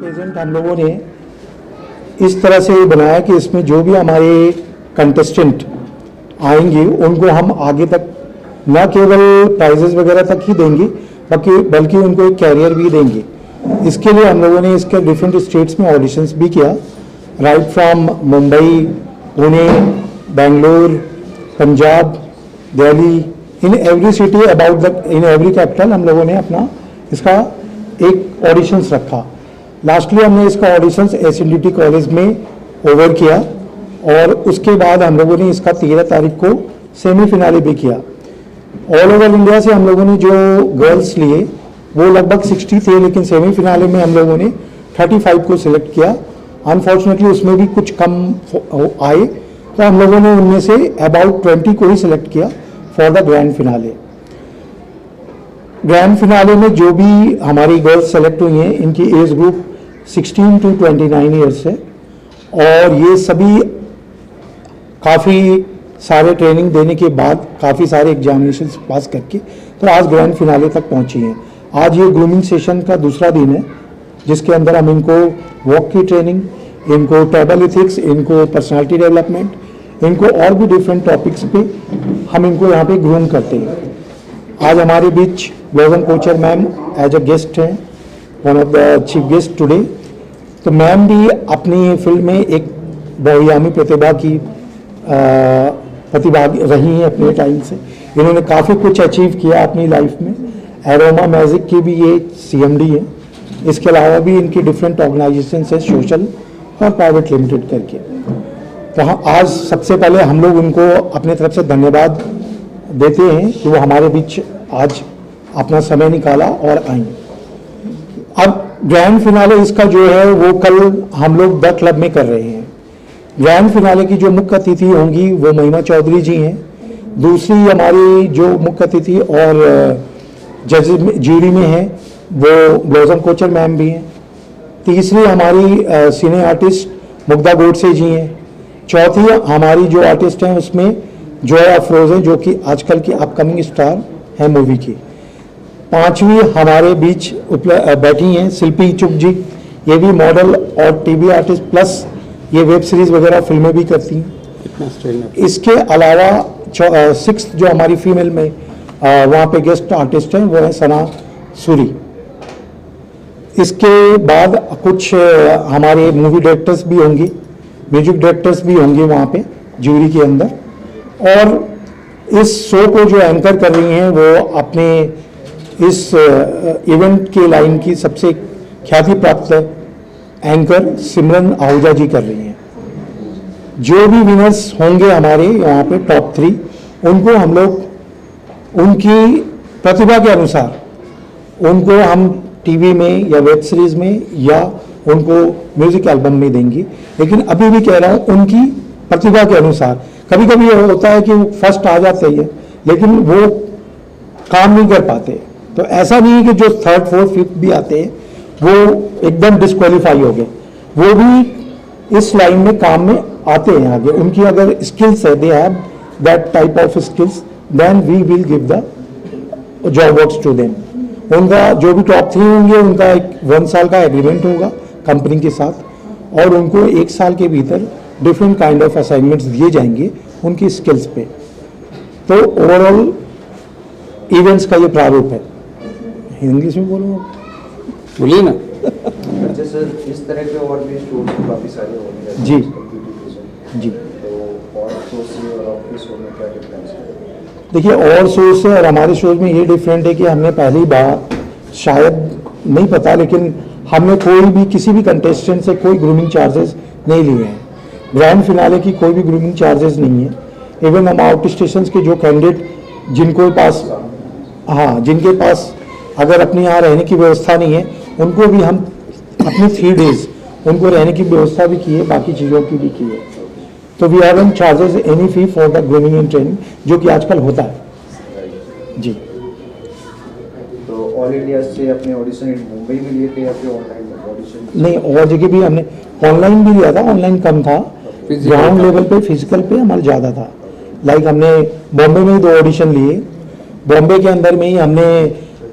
Present हम लोगों ने इस तरह से बनाया कि इसमें जो भी हमारे कंटेस्टेंट आएंगे उनको हम आगे तक न केवल प्राइजेस वगैरह तक ही देंगे बल्कि उनको एक कैरियर भी देंगे। इसके लिए हम लोगों ने इसके डिफरेंट स्टेट्स में ऑडिशंस भी किया, right from Mumbai, Pune, Bangalore, Punjab, Delhi, in every city in every capital हम लोगों ने अपना इसका एक ऑडिशंस रखा। लास्टली हमने इसका ऑडिशंस SNDT कॉलेज में ओवर किया और उसके बाद हम लोगों ने इसका 13 तारीख को सेमीफिनाले भी किया। ऑल ओवर इंडिया से हम लोगों ने जो गर्ल्स लिए वो लगभग 60 थे, लेकिन सेमीफिनाले में हम लोगों ने 35 को सिलेक्ट किया। अनफॉर्चुनेटली उसमें भी कुछ कम आए, तो हम लोगों ने उनमें से अबाउट 20 को ही सिलेक्ट किया for the grand finale. Grand finale में जो भी हमारी गर्ल्स सेलेक्ट हुई हैं इनकी एज ग्रुप 16 to 29 ईयर्स है और ये सभी काफ़ी सारे ट्रेनिंग देने के बाद काफ़ी सारे एग्जामिनेशन पास करके तो आज ग्रैंड फिनाले तक पहुंची हैं। आज ये ग्रूमिंग सेशन का दूसरा दिन है जिसके अंदर हम इनको वॉक की ट्रेनिंग, इनको ट्राइबल एथिक्स, इनको पर्सनालिटी डेवलपमेंट, इनको और भी डिफरेंट टॉपिक्स पे हम इनको यहाँ पे ग्रूम करते हैं। आज हमारे बीच Blossom Kochhar ma'am as a guest हैं, one of the chief guest today. तो मैम भी अपनी फील्ड में एक बहुआयामी प्रतिभा रही हैं अपने टाइम से। इन्होंने काफ़ी कुछ अचीव किया अपनी लाइफ में। एरोमा मैजिक की भी ये CMD हैं। इसके अलावा भी इनकी डिफरेंट ऑर्गेनाइजेशन है, सोशल और प्राइवेट लिमिटेड करके। तो हाँ, आज सबसे पहले हम लोग उनको अपने तरफ से धन्यवाद देते हैं कि वो हमारे बीच आज अपना समय निकाला और आई। अब ग्रैंड फिनाले इसका जो है वो कल हम लोग द क्लब में कर रहे हैं। ग्रैंड फिनाले की जो मुख्य अतिथि होंगी वो महिमा चौधरी जी हैं। दूसरी हमारी जो मुख्य अतिथि और जज जूरी में है वो ब्लॉसम कोचर मैम भी हैं। तीसरी हमारी सिने आर्टिस्ट मुग्धा गोडसे जी हैं। चौथी हमारी जो आर्टिस्ट हैं उसमें जॉय अफरोज हैं जो कि आजकल की अपकमिंग स्टार हैं मूवी की। पांचवी हमारे बीच बैठी हैं शिल्पी इच्छुक जी, ये भी मॉडल और TV आर्टिस्ट प्लस ये वेब सीरीज वगैरह फिल्में भी करती हैं। इसके अलावा 6th जो हमारी फीमेल में वहाँ पे गेस्ट आर्टिस्ट हैं वो है सना सूरी। इसके बाद कुछ हमारे मूवी डायरेक्टर्स भी होंगे, म्यूजिक डायरेक्टर्स भी होंगे वहाँ पे जूरी के अंदर। और इस शो को जो एंकर कर रही हैं वो अपने इस इवेंट के लाइन की सबसे ख्याति प्राप्त एंकर सिमरन आहूजा जी कर रही हैं। जो भी विनर्स होंगे हमारे यहाँ पे टॉप 3 उनको हम लोग उनकी प्रतिभा के अनुसार उनको हम TV में या वेब सीरीज में या उनको म्यूजिक एल्बम में देंगे। लेकिन अभी भी कह रहा हूँ उनकी प्रतिभा के अनुसार। कभी कभी ये होता है कि वो फर्स्ट आ जाते हैं लेकिन वो काम नहीं कर पाते, तो ऐसा नहीं है कि जो 3rd, 4th, 5th भी आते हैं वो एकदम डिस्क्वालीफाई हो गए। वो भी इस लाइन में काम में आते हैं आगे। उनकी अगर स्किल्स है, they have that type of skills, then we will give the job works to them. उनका जो भी टॉप 3 होंगे उनका एक 1 साल का एग्रीमेंट होगा कंपनी के साथ और उनको 1 साल के भीतर डिफरेंट काइंड ऑफ असाइनमेंट्स दिए जाएंगे उनकी स्किल्स पे। तो ओवरऑल इवेंट्स का ये प्रारूप है। इंग्लिश में बोलूँगा, बोलिए ना। अच्छा सर, इस तरह के और भी शोज काफ़ी सारे होंगे जी जी। तो और शो से और आपके शो में क्या डिफरेंस है? देखिए, और शोज से और हमारे शोज में ये डिफरेंट है कि हमने पहली बार, शायद नहीं पता, लेकिन हमने कोई भी किसी भी कंटेस्टेंट से कोई ग्रूमिंग चार्जेस नहीं लिए हैं। ग्रैंड फिनाले की कोई भी ग्रूमिंग चार्जेस नहीं है। इवन हम आउट स्टेशन के जो कैंडिडेट जिनके पास अगर अपने यहाँ रहने की व्यवस्था नहीं है उनको भी हम अपनी 3 डेज उनको रहने की व्यवस्था भी की है, बाकी चीज़ों की भी की है। तो we are in charges any fee for the grooming and training, जो कि आजकल होता है जी। तो ऑल इंडिया से अपने ऑडिशन मुंबई में लिए थे या फिर ऑनलाइन ऑडिशन? नहीं, और जगह भी हमने ऑनलाइन भी लिया था। ऑनलाइन कम था, ग्राउंड लेवल पे फिजिकल पे हमारा ज़्यादा था। लाइक हमने बॉम्बे में ही 2 ऑडिशन लिए। बॉम्बे के अंदर में ही हमने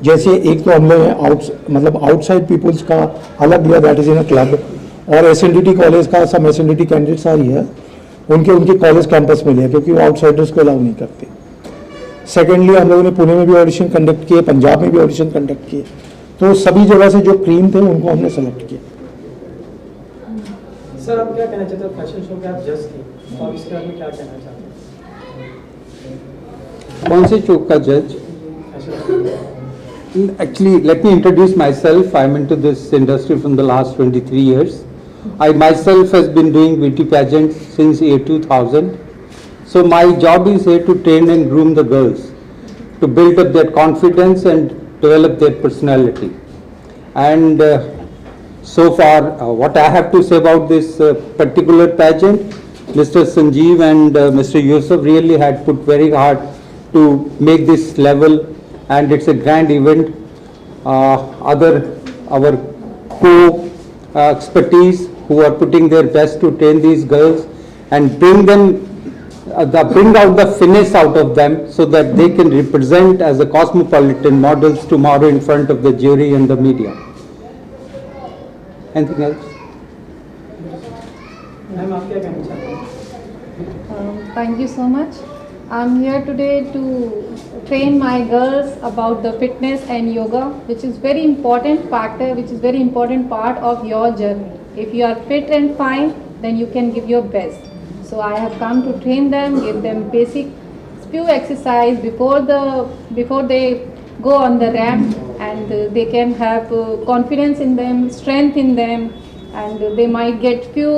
जैसे एक तो हमने आउटसाइड पीपल्स का अलग दिया, that is in a club, और एसएनडीटी कॉलेज का सम एसएनडीटी कैंडिडेट्स आ रही है, उनके कॉलेज कैंपस में लिया क्योंकि वो आउटसाइडर्स को अलाउ नहीं करते। सेकेंडली हम लोगों ने पुणे में भी ऑडिशन कंडक्ट किए, पंजाब में भी ऑडिशन कंडक्ट किए, तो सभी जगह से जो क्रीम थे उनको हमने सेलेक्ट किया। सर आप क्या कहना चाहते हो, फैशन शो के आप जज थे, और इसके बारे में क्या कहना चाहते हैं? कौन से शो का जज? Actually, let me introduce myself. I'm into this industry from the last 23 years. I myself has been doing beauty pageants since year 2000. So my job is here to train and groom the girls, to build up their confidence and develop their personality. And so far, what I have to say about this particular pageant, Mr. Sanjeev and Mr. Yusuf really had put very hard to make this level, and it's a grand event. Our co-expertise who are putting their best to train these girls and bring out the finesse out of them so that they can represent as a cosmopolitan models tomorrow in front of the jury and the media. Anything else? Ma'am आप क्या कहना चाहते हैं? Thank you so much. I'm here today to train my girls about the fitness and yoga, which is very important factor, which is very important part of your journey. If you are fit and fine, then you can give your best. So I have come to train them, give them basic few exercise before they go on the ramp, and they can have confidence in them, strength in them, and they might get few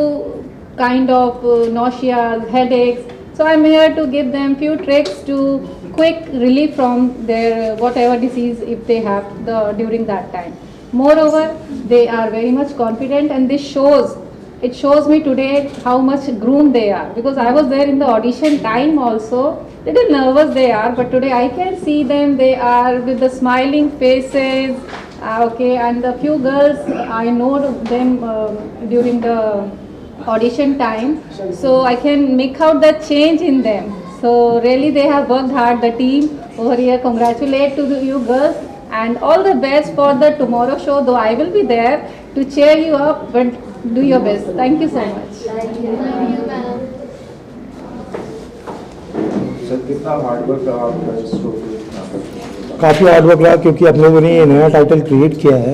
kind of nausea, headaches. So I'm here to give them few tricks to quick relief from their whatever disease if they have during that time. Moreover, they are very much confident, and it shows me today how much groomed they are, because I was there in the audition time also. Little nervous they are, but today I can see them. They are with the smiling faces. Okay, and the few girls I know them during the audition time, so I can make out the change in them. So really they have worked hard, the team over here. Congratulate to you girls, and all the best for the tomorrow show, though I will be there to cheer you up, but do your best. Thank you so much. Sir कितना hard work रहा आपका इस show के? काफ़ी hard work रहा, क्योंकि हम लोगों ने ये नया टाइटल क्रिएट किया है,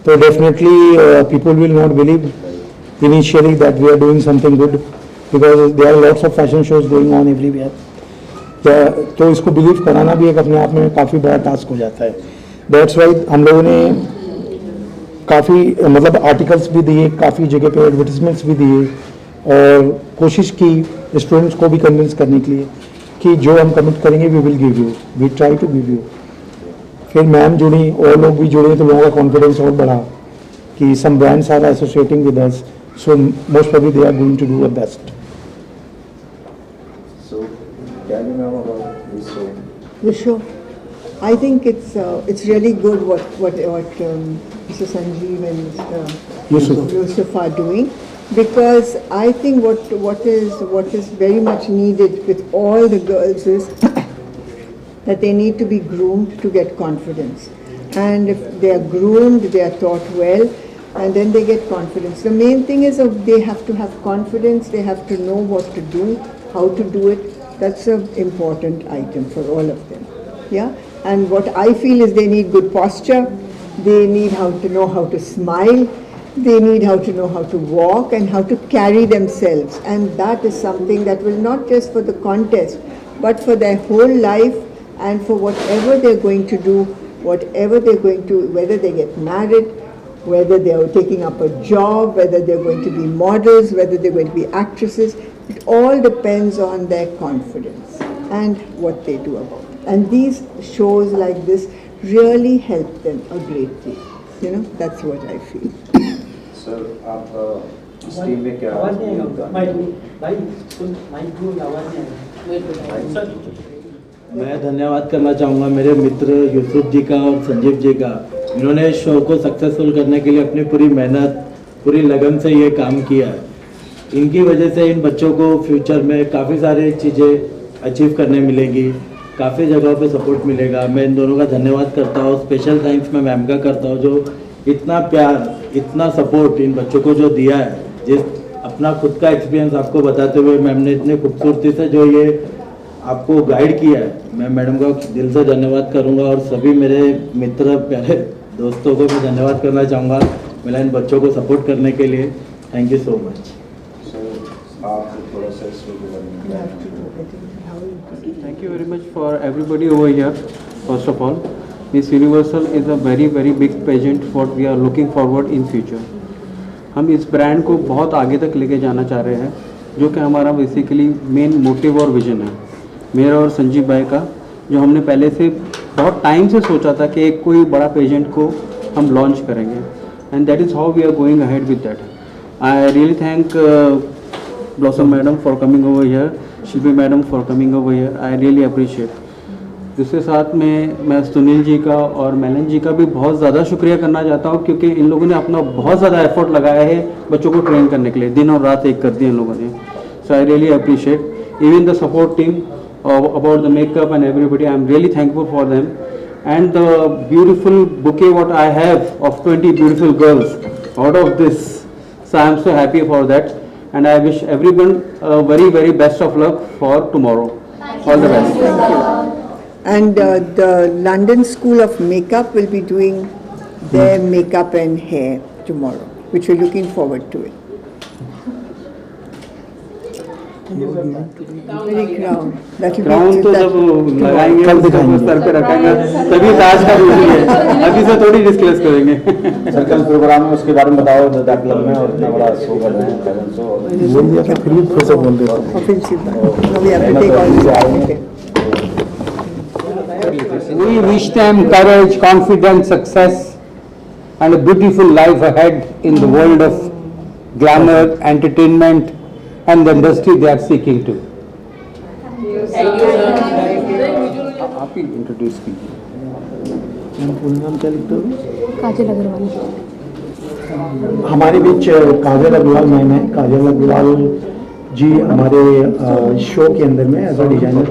तो definitely people will not believe initially that we are doing something good, because there are lots of fashion shows going on everywhere. तो इसको बिलीव कराना भी एक अपने आप में काफ़ी बड़ा टास्क हो जाता है. दैट्स वाई हम लोगों ने काफ़ी आर्टिकल्स भी दिए, काफ़ी जगह पे एडवर्टीजमेंट्स भी दिए, और कोशिश की स्टूडेंट्स को भी कन्विंस करने के लिए कि जो हम कमिट करेंगे we will give you, we try to give you. फिर मैम जुड़ी और लोग भी जुड़े, तो लोगों का कॉन्फिडेंस और बढ़ा कि some brands are associating with us, so most probably they are going to do their best. So tell me ma'am about this show. The show, I think it's really good what Mr. Sanjeev and Yusuf are doing, because I think what is very much needed with all the girls is that they need to be groomed to get confidence, and if they are groomed, they are taught well, and then they get confidence. The main thing is they have to have confidence, they have to know what to do, how to do it. That's an important item for all of them. Yeah, and what I feel is they need good posture, they need to know how to smile, they need to know how to walk and how to carry themselves, and that is something that will not just for the contest, but for their whole life, and for whatever they're going to do, whatever they're going to, whether they get married, whether they are taking up a job, whether they're going to be models, whether they're going to be actresses. It all depends on their confidence and what they do about it. And these shows like this really help them a great deal. You know, that's what I feel. Sir आप इस team में क्या आवाज नहीं आएगा भाई, सुन mic को आवाज नहीं आएगा सर. मैं धन्यवाद करना चाहूँगा मेरे मित्र यूसुफ जी का और संजीव जी का. इन्होंने शो को सक्सेसफुल करने के लिए अपनी पूरी मेहनत, पूरी लगन से ये काम किया है. इनकी वजह से इन बच्चों को फ्यूचर में काफ़ी सारी चीज़ें अचीव करने मिलेंगी. काफ़ी जगहों पे सपोर्ट मिलेगा। मैं इन दोनों का धन्यवाद करता हूँ। स्पेशल थैंक्स मैं मैम का करता हूँ, जो इतना प्यार, इतना सपोर्ट इन बच्चों को जो दिया है। जिस अपना खुद का एक्सपीरियंस आपको बताते हुए मैम ने इतने खूबसूरती से जो ये आपको गाइड किया है, मैं मैडम का दिल से धन्यवाद करूँगा। और सभी मेरे मित्र प्यारे दोस्तों को मैं धन्यवाद करना चाहूँगा मेरा इन बच्चों को सपोर्ट करने के लिए। Thank you so much. आप थोड़ा सा इसमें Thank you very much for everybody over here. First of all, Miss Universal is a very very big pageant what we are looking forward in future. हम इस brand को बहुत आगे तक लेके जाना चाह रहे हैं, जो कि हमारा बेसिकली मेन मोटिव और विजन है मेरा और संजीव भाई का, जो हमने पहले से बहुत टाइम से सोचा था कि एक कोई बड़ा पेजेंट को हम लॉन्च करेंगे, and that is how we are going ahead with that. I really thank Blossom madam for coming over here, Shilpi madam for coming over here. I really appreciate. दूसरे साथ में मैं सुनील जी का और मेलन जी का भी बहुत ज़्यादा शुक्रिया करना चाहता हूँ, क्योंकि इन लोगों ने अपना बहुत ज़्यादा एफर्ट लगाया है बच्चों को ट्रेन करने के लिए. दिन और रात एक कर दिया इन लोगों ने. So I really appreciate even the support team about the makeup and everybody. I am really thankful for them, and the beautiful bouquet what I have of 20 beautiful girls out of this. So I am so happy for that, and I wish everyone very very best of luck for tomorrow. All the best. And the London School of Makeup will be doing their makeup and hair tomorrow, which we're looking forward to it. Very crown. That crown तो that- जब लगाएंगे कल उसको दिखाएंगे। Sir पे रखेंगे तभी ताज का रूप है. अभी से थोड़ी डिस्कस करेंगे. सर्कल प्रोग्राम में उसके बारे में बताओ, द क्लब में और इतना बड़ा शो कर रहे हैं, फैशन शो। बोल दिया था, फिर भी फिर से बोल देता हूँ. Offensive. No, we have to take all this. We wish them courage, confidence, success, and a beautiful life ahead in the world of glamour, entertainment, and the industry they are seeking to. आप ही introduce कीजिए. काजल अग्रवाल. हमारे बीच काजल Agarwal ma'am है. काजल अग्रवाल जी हमारे show के अंदर में as a designer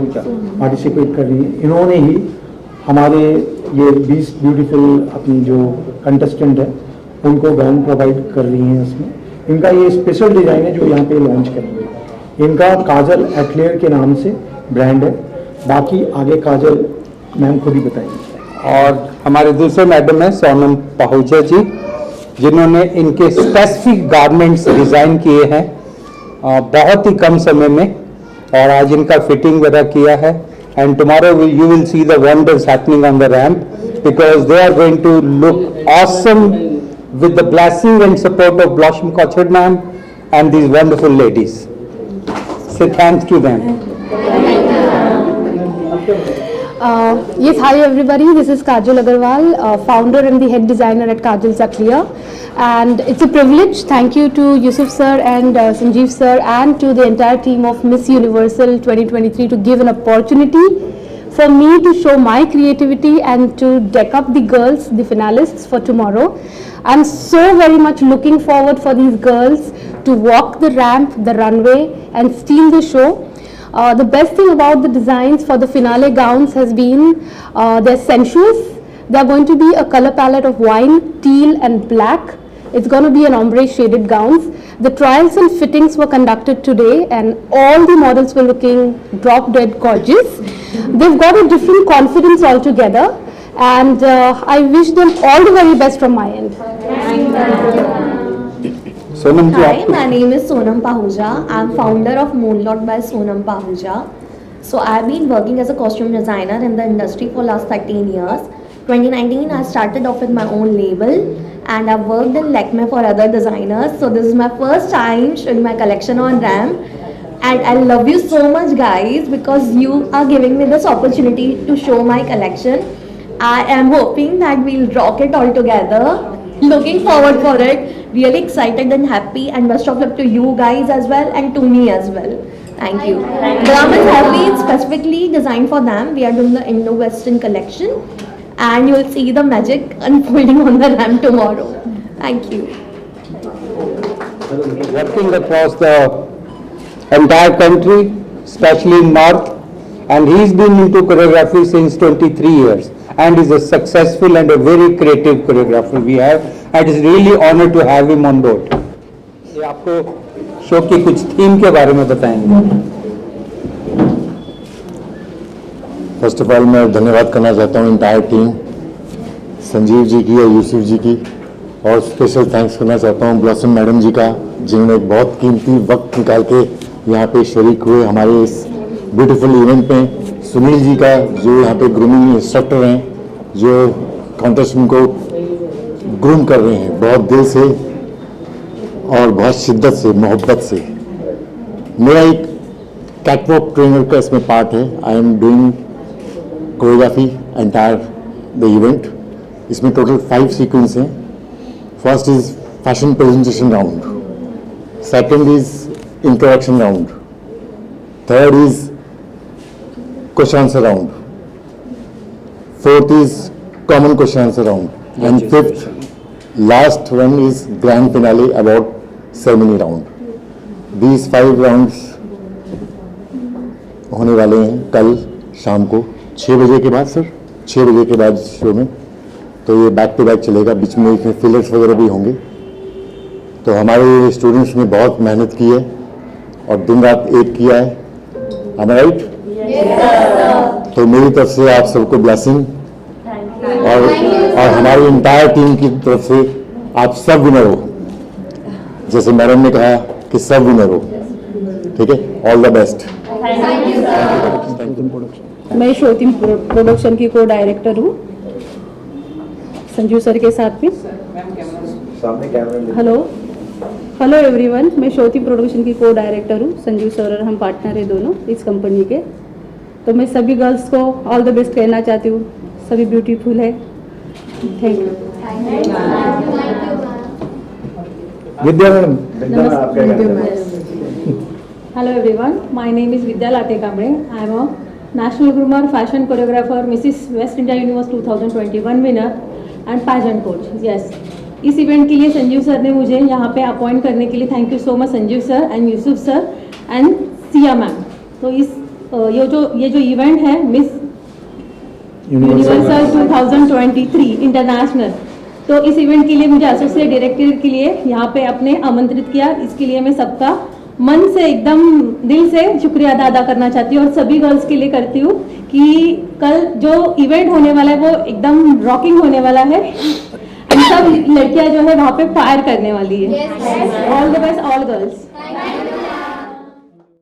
participate कर रही हैं. इन्होंने ही हमारे ये 20 ब्यूटीफुल अपनी जो कंटेस्टेंट है उनको गाउन प्रोवाइड कर रही हैं. इसमें इनका ये स्पेशल डिज़ाइन है जो यहाँ पे लॉन्च करेंगे. इनका काजल एक्लेयर के नाम से ब्रांड है. बाकी आगे काजल मैम खुद ही बताएंगे. और हमारे दूसरे मैडम है सोनम पाहुजा जी, जिन्होंने इनके स्पेसिफिक गारमेंट्स डिज़ाइन किए हैं बहुत ही कम समय में, और आज इनका फिटिंग वगैरह किया है. And tomorrow you will see the wonders happening on the ramp, because they are going to look awesome with the blessing and support of Blossom Kochhar ma'am and these wonderful ladies. Say thanks to them. Yes, hi everybody. This is Kajal Agarwal, founder and the head designer at Kajal Zaklia, and it's a privilege. Thank you to Yusuf sir and Sanjeev sir and to the entire team of Miss Universal 2023 to give an opportunity for me to show my creativity and to deck up the girls, the finalists for tomorrow. I'm so very much looking forward for these girls to walk the ramp, the runway and steal the show. The best thing about the designs for the finale gowns has been they're sensuous. They're going to be a color palette of wine, teal and black. It's going to be an ombre shaded gowns. The trials and fittings were conducted today and all the models were looking drop dead gorgeous. They've got a different confidence altogether, and I wish them all the very best from my end. Sonam ji, Hi, aap my name is Sonam Pahuja. I'm founder of Moonlot by Sonam Pahuja. So I've been working as a costume designer in the industry for last 13 years. 2019 I started off with my own label and I've worked in Lakme for other designers. So this is my first time showing my collection on ramp. And I love you so much guys because you are giving me this opportunity to show my collection. I am hoping that we'll rock it all together. Looking forward for it. Really excited and happy, and best of luck to you guys as well and to me as well. Thank you. The garments have been specifically designed for them. We are doing the Indo-Western collection and you'll see the magic unfolding on the ramp tomorrow. Thank you. working across the entire country, especially in North, and he's been into choreography since 23 years and is a successful and a very creative choreographer we have, and it's really honor to have him on board. ये आपको show की कुछ theme के बारे में बताएंगे। First of all मैं धन्यवाद करना चाहता हूँ इंटायर टीम, संजीव जी की और यूसुफ जी की, और स्पेशल थैंक्स करना चाहता हूँ ब्लॉसम मैडम जी का, जिन्होंने एक बहुत कीमती वक्त निकाल के यहाँ पे शरीक हुए हमारे इस ब्यूटीफुल इवेंट में। सुनील जी का, जो यहाँ पे ग्रूमिंग इंस्ट्रक्टर हैं, जो कॉन्टेस्टेंट को ग्रूम कर रहे हैं बहुत दिल से और बहुत शिद्दत से, मोहब्बत से। मेरा एक कैटवॉक ट्रेनर का इसमें पार्ट है। I am doing choreography entire the event. इसमें टोटल 5 सीक्वेंस हैं। First is fashion presentation round, second is introduction round, third is question answer round, fourth is common question answer round, and fifth last one is grand finale about ceremony round. These 5 rounds होने वाले हैं कल शाम को 6 बजे के बाद, sir 6 बजे के बाद शो में। तो ये बैक टू बैक चलेगा, बीच में इसमें फिलर्स वगैरह भी होंगे। तो हमारे स्टूडेंट्स ने बहुत मेहनत की है और दिन रात एक किया है। am I right? तो मेरी तरफ से आप सबको ब्लेसिंग, और हमारी इंटायर टीम की तरफ से आप सब विनर हो, जैसे मैडम ने कहा कि सब विनर हो। ठीक है, ऑल द बेस्ट। मैं श्रोति प्रोडक्शन की को डायरेक्टर हूँ संजीव सर के साथ में। सामने कैमरा। हेलो एवरीवन, मैं श्रोति प्रोडक्शन की को डायरेक्टर हूँ। संजीव सर और हम पार्टनर हैं दोनों इस कंपनी के। तो मैं सभी गर्ल्स को ऑल द बेस्ट कहना चाहती हूँ, सभी ब्यूटीफुल है। Thank you. Vidya madam. Hello everyone, my name is Vidya Late Kamble. I am a National Groomer, Fashion Choreographer, Mrs. West India Universe 2021 winner and pageant coach. Yes. इस event के लिए Sanjeev sir ने मुझे यहाँ पे appoint करने के लिए thank you so much Sanjeev sir and Yusuf sir and Siya ma'am. तो इस ये जो इवेंट है मिस यूनिवर्सल 2023 इंटरनेशनल, तो इस इवेंट के लिए मुझे एसोसिएट डायरेक्टर के लिए यहाँ पे अपने आमंत्रित किया। इसके लिए मैं सबका मन से एकदम दिल से शुक्रिया अदा करना चाहती हूँ और सभी गर्ल्स के लिए करती हूँ कि कल जो इवेंट होने वाला है वो एकदम रॉकिंग होने वाला है। सब लड़कियां जो है वहाँ पे फायर करने वाली है। All the best all girls.